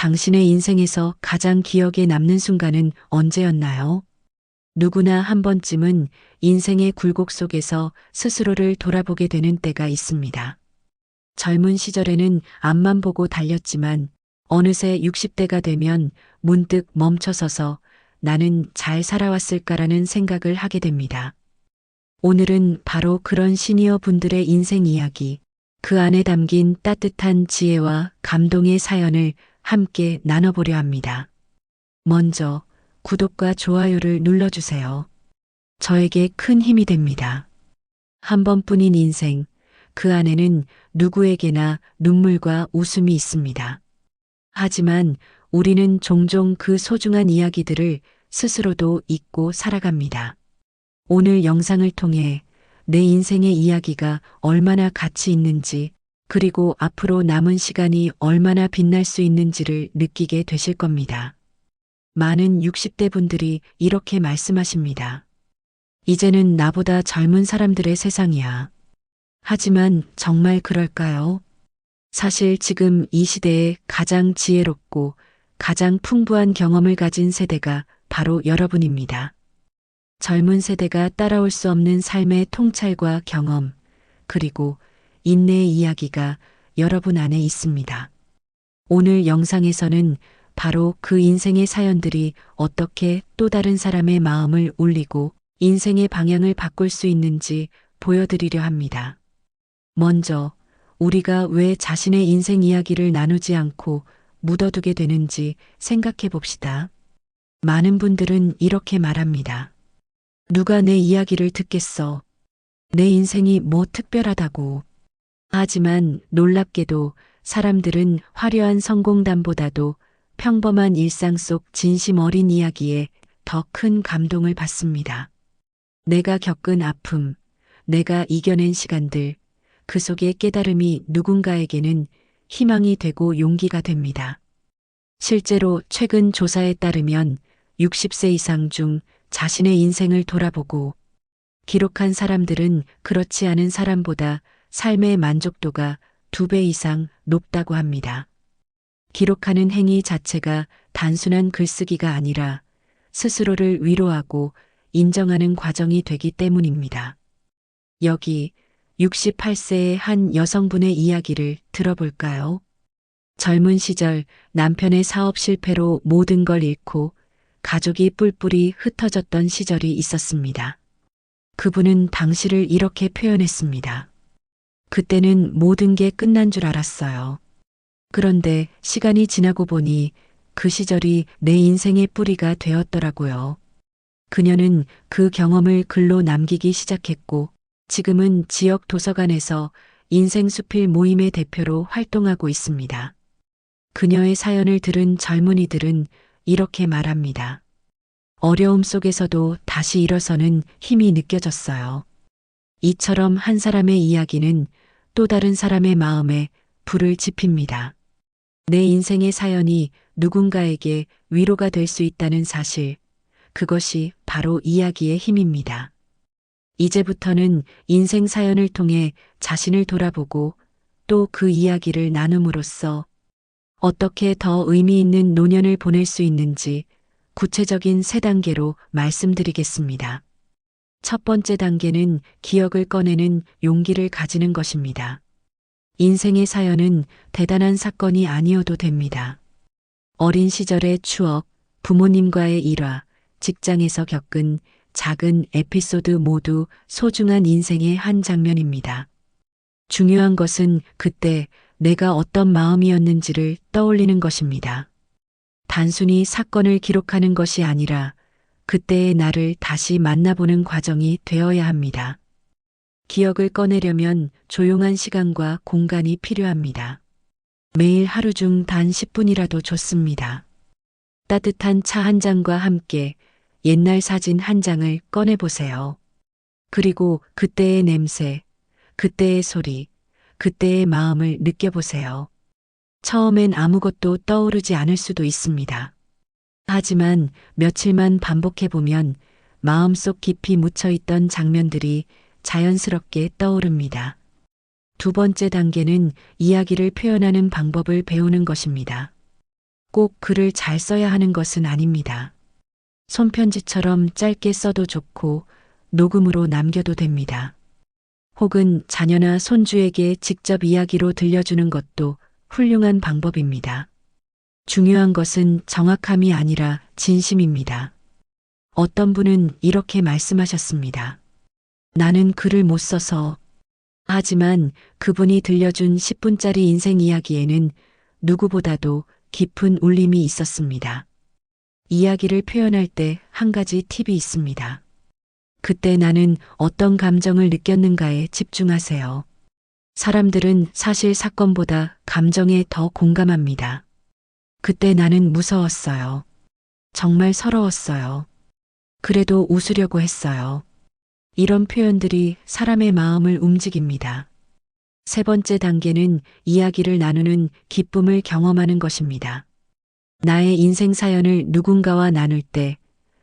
당신의 인생에서 가장 기억에 남는 순간은 언제였나요? 누구나 한 번쯤은 인생의 굴곡 속에서 스스로를 돌아보게 되는 때가 있습니다. 젊은 시절에는 앞만 보고 달렸지만 어느새 60대가 되면 문득 멈춰서서 나는 잘 살아왔을까라는 생각을 하게 됩니다. 오늘은 바로 그런 시니어 분들의 인생 이야기, 그 안에 담긴 따뜻한 지혜와 감동의 사연을 함께 나눠보려 합니다. 먼저 구독과 좋아요를 눌러주세요. 저에게 큰 힘이 됩니다. 한 번뿐인 인생, 그 안에는 누구에게나 눈물과 웃음이 있습니다. 하지만 우리는 종종 그 소중한 이야기들을 스스로도 잊고 살아갑니다. 오늘 영상을 통해 내 인생의 이야기가 얼마나 가치 있는지, 그리고 앞으로 남은 시간이 얼마나 빛날 수 있는지를 느끼게 되실 겁니다. 많은 60대 분들이 이렇게 말씀하십니다. 이제는 나보다 젊은 사람들의 세상이야. 하지만 정말 그럴까요? 사실 지금 이 시대에 가장 지혜롭고 가장 풍부한 경험을 가진 세대가 바로 여러분입니다. 젊은 세대가 따라올 수 없는 삶의 통찰과 경험, 그리고 인내의 이야기가 여러분 안에 있습니다. 오늘 영상에서는 바로 그 인생의 사연들이 어떻게 또 다른 사람의 마음을 울리고 인생의 방향을 바꿀 수 있는지 보여드리려 합니다. 먼저 우리가 왜 자신의 인생 이야기를 나누지 않고 묻어두게 되는지 생각해 봅시다. 많은 분들은 이렇게 말합니다. 누가 내 이야기를 듣겠어? 내 인생이 뭐 특별하다고. 하지만 놀랍게도 사람들은 화려한 성공담보다도 평범한 일상 속 진심 어린 이야기에 더 큰 감동을 받습니다. 내가 겪은 아픔, 내가 이겨낸 시간들, 그 속의 깨달음이 누군가에게는 희망이 되고 용기가 됩니다. 실제로 최근 조사에 따르면 60세 이상 중 자신의 인생을 돌아보고 기록한 사람들은 그렇지 않은 사람보다 삶의 만족도가 2배 이상 높다고 합니다. 기록하는 행위 자체가 단순한 글쓰기가 아니라 스스로를 위로하고 인정하는 과정이 되기 때문입니다. 여기 68세의 한 여성분의 이야기를 들어볼까요? 젊은 시절 남편의 사업 실패로 모든 걸 잃고 가족이 뿔뿔이 흩어졌던 시절이 있었습니다. 그분은 당시를 이렇게 표현했습니다. 그때는 모든 게 끝난 줄 알았어요. 그런데 시간이 지나고 보니 그 시절이 내 인생의 뿌리가 되었더라고요. 그녀는 그 경험을 글로 남기기 시작했고 지금은 지역 도서관에서 인생수필 모임의 대표로 활동하고 있습니다. 그녀의 사연을 들은 젊은이들은 이렇게 말합니다. 어려움 속에서도 다시 일어서는 힘이 느껴졌어요. 이처럼 한 사람의 이야기는 또 다른 사람의 마음에 불을 지핍니다. 내 인생의 사연이 누군가에게 위로가 될 수 있다는 사실, 그것이 바로 이야기의 힘입니다. 이제부터는 인생 사연을 통해 자신을 돌아보고 또 그 이야기를 나눔으로써 어떻게 더 의미 있는 노년을 보낼 수 있는지 구체적인 3단계로 말씀드리겠습니다. 첫 번째 단계는 기억을 꺼내는 용기를 가지는 것입니다. 인생의 사연은 대단한 사건이 아니어도 됩니다. 어린 시절의 추억, 부모님과의 일화, 직장에서 겪은 작은 에피소드 모두 소중한 인생의 한 장면입니다. 중요한 것은 그때 내가 어떤 마음이었는지를 떠올리는 것입니다. 단순히 사건을 기록하는 것이 아니라 그때의 나를 다시 만나보는 과정이 되어야 합니다. 기억을 꺼내려면 조용한 시간과 공간이 필요합니다. 매일 하루 중 단 10분이라도 좋습니다. 따뜻한 차 한 잔과 함께 옛날 사진 한 장을 꺼내보세요. 그리고 그때의 냄새, 그때의 소리, 그때의 마음을 느껴보세요. 처음엔 아무것도 떠오르지 않을 수도 있습니다. 하지만 며칠만 반복해보면 마음속 깊이 묻혀있던 장면들이 자연스럽게 떠오릅니다. 두 번째 단계는 이야기를 표현하는 방법을 배우는 것입니다. 꼭 글을 잘 써야 하는 것은 아닙니다. 손편지처럼 짧게 써도 좋고 녹음으로 남겨도 됩니다. 혹은 자녀나 손주에게 직접 이야기로 들려주는 것도 훌륭한 방법입니다. 중요한 것은 정확함이 아니라 진심입니다. 어떤 분은 이렇게 말씀하셨습니다. 나는 글을 못 써서. 하지만 그분이 들려준 10분짜리 인생 이야기에는 누구보다도 깊은 울림이 있었습니다. 이야기를 표현할 때 한 가지 팁이 있습니다. 그때 나는 어떤 감정을 느꼈는가에 집중하세요. 사람들은 사실 사건보다 감정에 더 공감합니다. 그때 나는 무서웠어요. 정말 서러웠어요. 그래도 웃으려고 했어요. 이런 표현들이 사람의 마음을 움직입니다. 세 번째 단계는 이야기를 나누는 기쁨을 경험하는 것입니다. 나의 인생 사연을 누군가와 나눌 때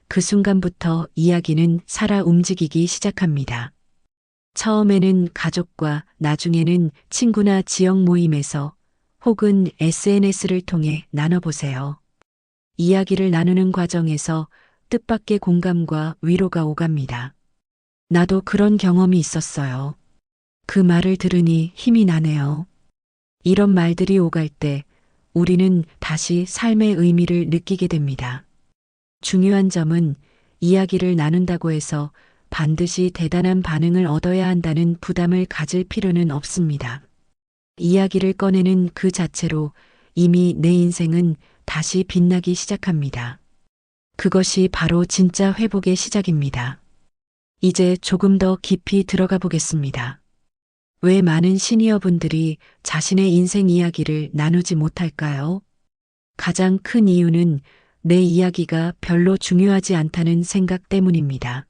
그 순간부터 이야기는 살아 움직이기 시작합니다. 처음에는 가족과 나중에는 친구나 지역 모임에서 혹은 SNS를 통해 나눠보세요. 이야기를 나누는 과정에서 뜻밖의 공감과 위로가 오갑니다. 나도 그런 경험이 있었어요. 그 말을 들으니 힘이 나네요. 이런 말들이 오갈 때 우리는 다시 삶의 의미를 느끼게 됩니다. 중요한 점은 이야기를 나눈다고 해서 반드시 대단한 반응을 얻어야 한다는 부담을 가질 필요는 없습니다. 이야기를 꺼내는 그 자체로 이미 내 인생은 다시 빛나기 시작합니다. 그것이 바로 진짜 회복의 시작입니다. 이제 조금 더 깊이 들어가 보겠습니다. 왜 많은 시니어분들이 자신의 인생 이야기를 나누지 못할까요? 가장 큰 이유는 내 이야기가 별로 중요하지 않다는 생각 때문입니다.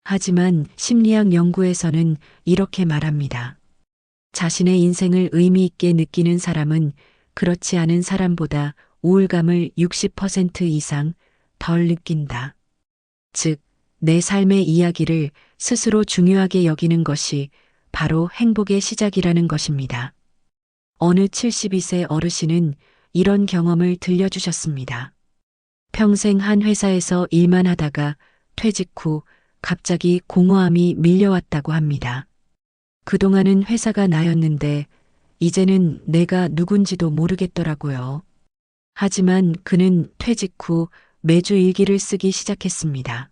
하지만 심리학 연구에서는 이렇게 말합니다. 자신의 인생을 의미 있게 느끼는 사람은 그렇지 않은 사람보다 우울감을 60% 이상 덜 느낀다. 즉, 내 삶의 이야기를 스스로 중요하게 여기는 것이 바로 행복의 시작이라는 것입니다. 어느 72세 어르신은 이런 경험을 들려주셨습니다. 평생 한 회사에서 일만 하다가 퇴직 후 갑자기 공허함이 밀려왔다고 합니다. 그동안은 회사가 나였는데 이제는 내가 누군지도 모르겠더라고요. 하지만 그는 퇴직 후 매주 일기를 쓰기 시작했습니다.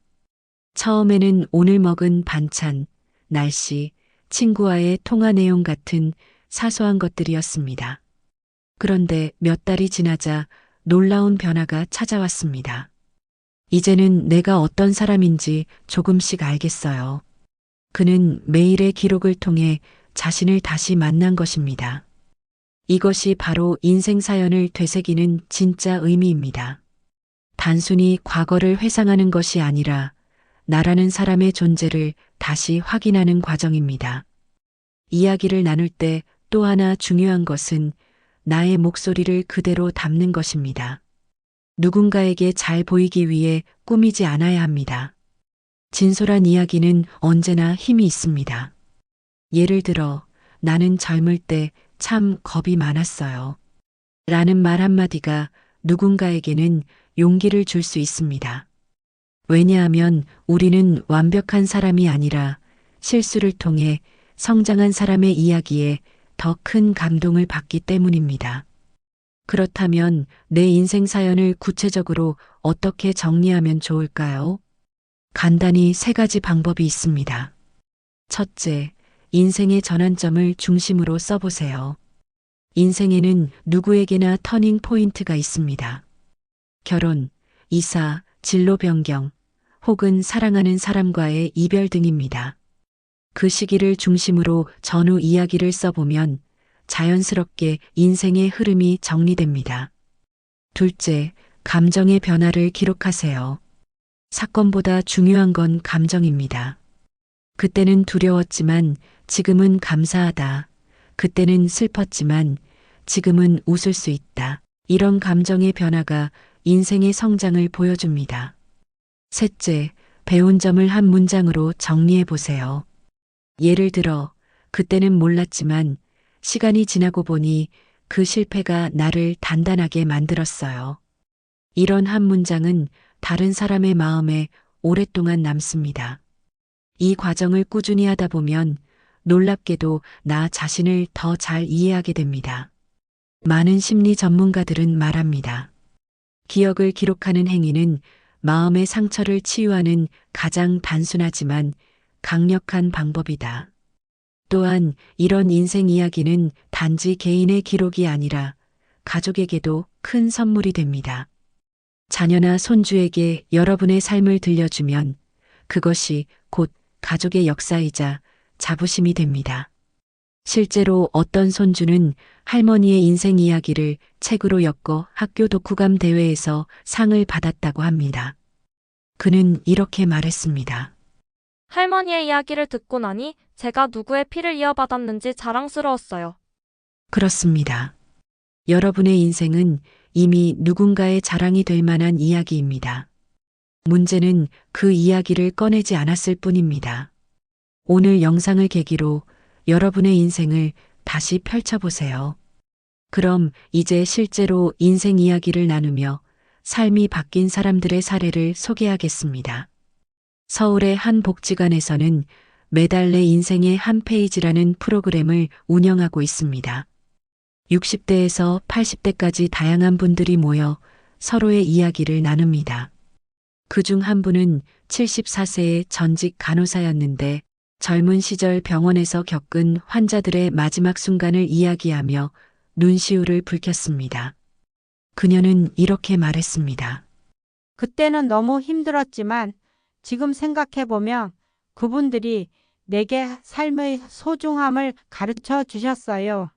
처음에는 오늘 먹은 반찬, 날씨, 친구와의 통화 내용 같은 사소한 것들이었습니다. 그런데 몇 달이 지나자 놀라운 변화가 찾아왔습니다. 이제는 내가 어떤 사람인지 조금씩 알겠어요. 그는 매일의 기록을 통해 자신을 다시 만난 것입니다. 이것이 바로 인생 사연을 되새기는 진짜 의미입니다. 단순히 과거를 회상하는 것이 아니라 나라는 사람의 존재를 다시 확인하는 과정입니다. 이야기를 나눌 때 또 하나 중요한 것은 나의 목소리를 그대로 담는 것입니다. 누군가에게 잘 보이기 위해 꾸미지 않아야 합니다. 진솔한 이야기는 언제나 힘이 있습니다. 예를 들어, 나는 젊을 때 참 겁이 많았어요. 라는 말 한마디가 누군가에게는 용기를 줄 수 있습니다. 왜냐하면 우리는 완벽한 사람이 아니라 실수를 통해 성장한 사람의 이야기에 더 큰 감동을 받기 때문입니다. 그렇다면 내 인생 사연을 구체적으로 어떻게 정리하면 좋을까요? 간단히 세 가지 방법이 있습니다. 첫째, 인생의 전환점을 중심으로 써보세요. 인생에는 누구에게나 터닝 포인트가 있습니다. 결혼, 이사, 진로 변경, 혹은 사랑하는 사람과의 이별 등입니다. 그 시기를 중심으로 전후 이야기를 써보면 자연스럽게 인생의 흐름이 정리됩니다. 둘째, 감정의 변화를 기록하세요. 사건보다 중요한 건 감정입니다. 그때는 두려웠지만 지금은 감사하다. 그때는 슬펐지만 지금은 웃을 수 있다. 이런 감정의 변화가 인생의 성장을 보여줍니다. 셋째, 배운 점을 한 문장으로 정리해 보세요. 예를 들어, 그때는 몰랐지만 시간이 지나고 보니 그 실패가 나를 단단하게 만들었어요. 이런 한 문장은 다른 사람의 마음에 오랫동안 남습니다. 이 과정을 꾸준히 하다 보면 놀랍게도 나 자신을 더 잘 이해하게 됩니다. 많은 심리 전문가들은 말합니다. 기억을 기록하는 행위는 마음의 상처를 치유하는 가장 단순하지만 강력한 방법이다. 또한 이런 인생 이야기는 단지 개인의 기록이 아니라 가족에게도 큰 선물이 됩니다. 자녀나 손주에게 여러분의 삶을 들려주면 그것이 곧 가족의 역사이자 자부심이 됩니다. 실제로 어떤 손주는 할머니의 인생 이야기를 책으로 엮어 학교 독후감 대회에서 상을 받았다고 합니다. 그는 이렇게 말했습니다. 할머니의 이야기를 듣고 나니 제가 누구의 피를 이어받았는지 자랑스러웠어요. 그렇습니다. 여러분의 인생은 이미 누군가의 자랑이 될 만한 이야기입니다. 문제는 그 이야기를 꺼내지 않았을 뿐입니다. 오늘 영상을 계기로 여러분의 인생을 다시 펼쳐보세요. 그럼 이제 실제로 인생 이야기를 나누며 삶이 바뀐 사람들의 사례를 소개하겠습니다. 서울의 한 복지관에서는 매달 내 인생의 한 페이지라는 프로그램을 운영하고 있습니다. 60대에서 80대까지 다양한 분들이 모여 서로의 이야기를 나눕니다. 그중 한 분은 74세의 전직 간호사였는데 젊은 시절 병원에서 겪은 환자들의 마지막 순간을 이야기하며 눈시울을 붉혔습니다. 그녀는 이렇게 말했습니다. 그때는 너무 힘들었지만 지금 생각해보면 그분들이 내게 삶의 소중함을 가르쳐 주셨어요.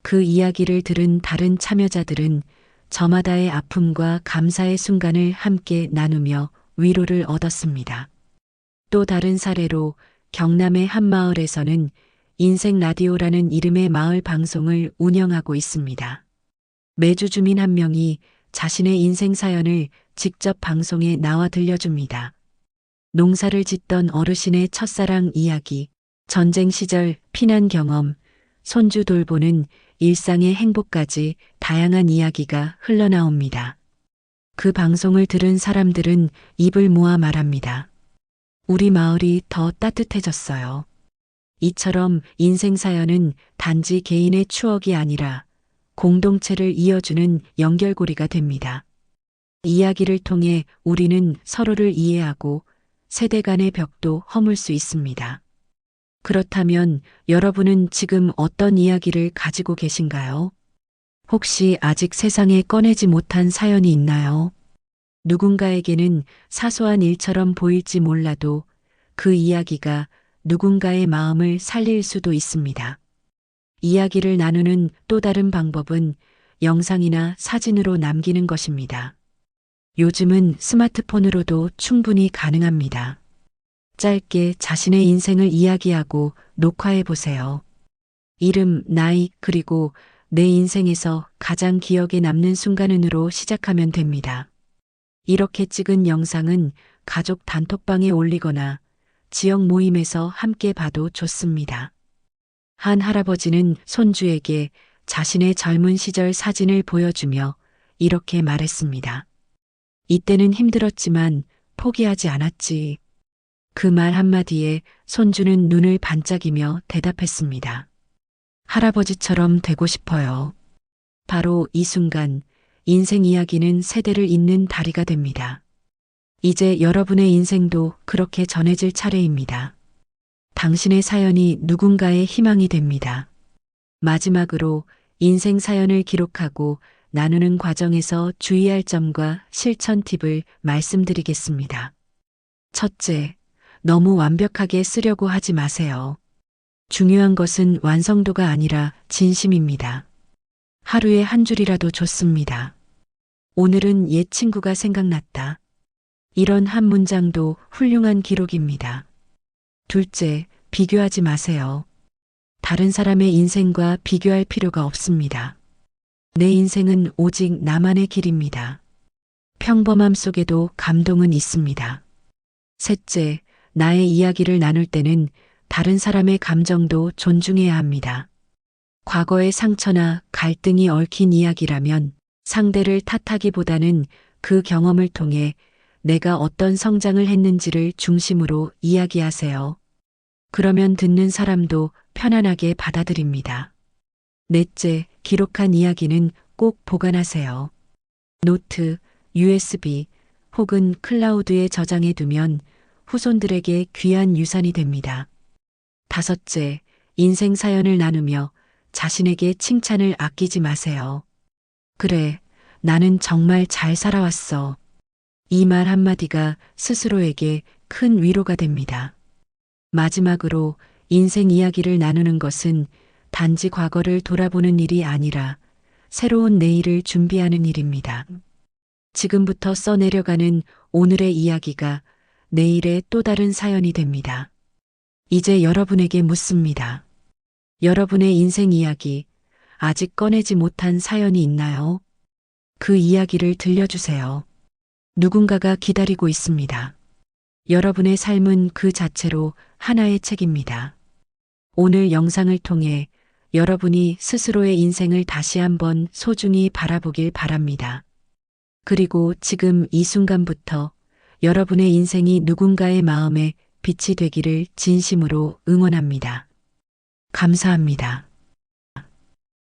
그 이야기를 들은 다른 참여자들은 저마다의 아픔과 감사의 순간을 함께 나누며 위로를 얻었습니다. 또 다른 사례로 경남의 한 마을에서는 인생 라디오라는 이름의 마을 방송을 운영하고 있습니다. 매주 주민 한 명이 자신의 인생 사연을 직접 방송에 나와 들려줍니다. 농사를 짓던 어르신의 첫사랑 이야기, 전쟁 시절 피난 경험, 손주 돌보는 일상의 행복까지 다양한 이야기가 흘러나옵니다. 그 방송을 들은 사람들은 입을 모아 말합니다. 우리 마을이 더 따뜻해졌어요. 이처럼 인생 사연은 단지 개인의 추억이 아니라 공동체를 이어주는 연결고리가 됩니다. 이야기를 통해 우리는 서로를 이해하고 세대 간의 벽도 허물 수 있습니다. 그렇다면 여러분은 지금 어떤 이야기를 가지고 계신가요? 혹시 아직 세상에 꺼내지 못한 사연이 있나요? 누군가에게는 사소한 일처럼 보일지 몰라도 그 이야기가 누군가의 마음을 살릴 수도 있습니다. 이야기를 나누는 또 다른 방법은 영상이나 사진으로 남기는 것입니다. 요즘은 스마트폰으로도 충분히 가능합니다. 짧게 자신의 인생을 이야기하고 녹화해 보세요. 이름, 나이, 그리고 내 인생에서 가장 기억에 남는 순간으로 시작하면 됩니다. 이렇게 찍은 영상은 가족 단톡방에 올리거나 지역 모임에서 함께 봐도 좋습니다. 한 할아버지는 손주에게 자신의 젊은 시절 사진을 보여주며 이렇게 말했습니다. 이때는 힘들었지만 포기하지 않았지. 그 말 한마디에 손주는 눈을 반짝이며 대답했습니다. 할아버지처럼 되고 싶어요. 바로 이 순간 인생 이야기는 세대를 잇는 다리가 됩니다. 이제 여러분의 인생도 그렇게 전해질 차례입니다. 당신의 사연이 누군가의 희망이 됩니다. 마지막으로 인생 사연을 기록하고 나누는 과정에서 주의할 점과 실천 팁을 말씀드리겠습니다. 첫째, 너무 완벽하게 쓰려고 하지 마세요. 중요한 것은 완성도가 아니라 진심입니다. 하루에 한 줄이라도 좋습니다. 오늘은 옛 친구가 생각났다. 이런 한 문장도 훌륭한 기록입니다. 둘째, 비교하지 마세요. 다른 사람의 인생과 비교할 필요가 없습니다. 내 인생은 오직 나만의 길입니다. 평범함 속에도 감동은 있습니다. 셋째, 나의 이야기를 나눌 때는 다른 사람의 감정도 존중해야 합니다. 과거의 상처나 갈등이 얽힌 이야기라면 상대를 탓하기보다는 그 경험을 통해 내가 어떤 성장을 했는지를 중심으로 이야기하세요. 그러면 듣는 사람도 편안하게 받아들입니다. 넷째, 기록한 이야기는 꼭 보관하세요. 노트, USB 혹은 클라우드에 저장해 두면 후손들에게 귀한 유산이 됩니다. 다섯째, 인생 사연을 나누며 자신에게 칭찬을 아끼지 마세요. 그래, 나는 정말 잘 살아왔어. 이 말 한마디가 스스로에게 큰 위로가 됩니다. 마지막으로 인생 이야기를 나누는 것은 단지 과거를 돌아보는 일이 아니라 새로운 내일을 준비하는 일입니다. 지금부터 써내려가는 오늘의 이야기가 내일의 또 다른 사연이 됩니다. 이제 여러분에게 묻습니다. 여러분의 인생 이야기, 아직 꺼내지 못한 사연이 있나요? 그 이야기를 들려주세요. 누군가가 기다리고 있습니다. 여러분의 삶은 그 자체로 하나의 책입니다. 오늘 영상을 통해 여러분이 스스로의 인생을 다시 한번 소중히 바라보길 바랍니다. 그리고 지금 이 순간부터 여러분의 인생이 누군가의 마음에 빛이 되기를 진심으로 응원합니다. 감사합니다.